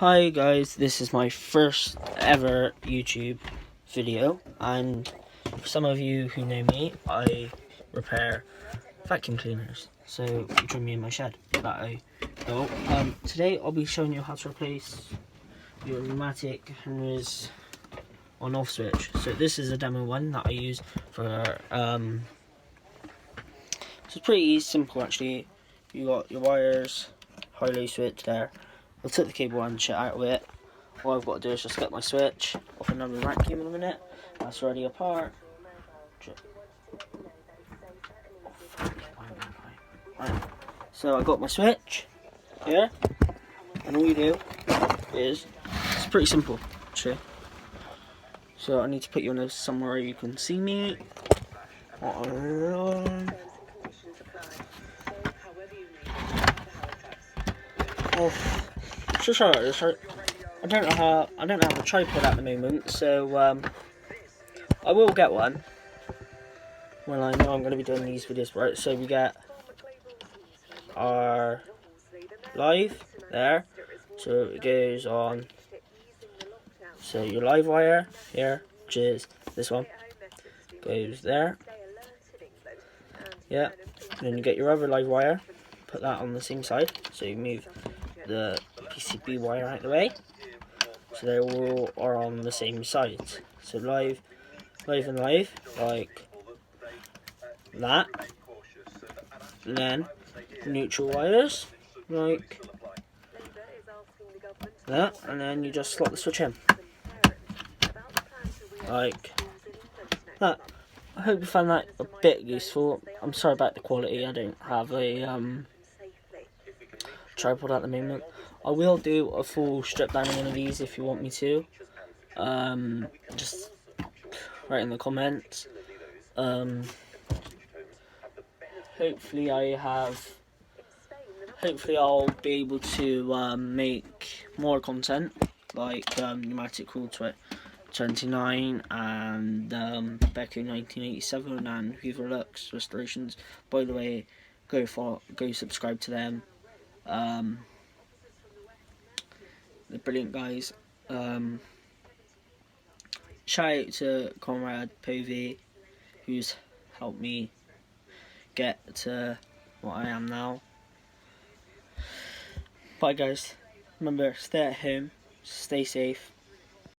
Hi guys, this is my first ever YouTube video, and for some of you who know me, I repair vacuum cleaners. So you join me in my shed that I built. Today I'll be showing you how to replace your pneumatic Henry's on-off switch. So this is a demo one that I use for so it's pretty simple actually. You got your wires, high-low switch there. I took the cable and shit out of it. All I've got to do is just get my switch off another vacuum in a minute. That's already apart. Right. So I got my switch here, and all you do is, it's pretty simple actually. So I need to put you on somewhere you can see me. I don't have a tripod at the moment, so I will get one when I know I'm going to be doing these videos. Right, so we get our live there, so it goes on. So your live wire here, which is this one, goes there. Yeah, and then you get your other live wire, put that on the same side. So you move the PCB wire out of the way, so they all are on the same sides. So live and live, like that. And then neutral wires, like that, and then you just slot the switch in, like that. I hope you found that a bit useful. I'm sorry about the quality, I don't have a tripod at the moment. I will do a full strip down on one of these if you want me to. Just write in the comments. Hopefully I'll be able to make more content, like Pneumatic Cool 29 and Becker 1987 and Hoover Lux Restorations. By the way, go subscribe to them. They're brilliant guys. Shout out to Conrad Povey, who's helped me get to what I am now. Bye guys. Remember, stay at home, stay safe.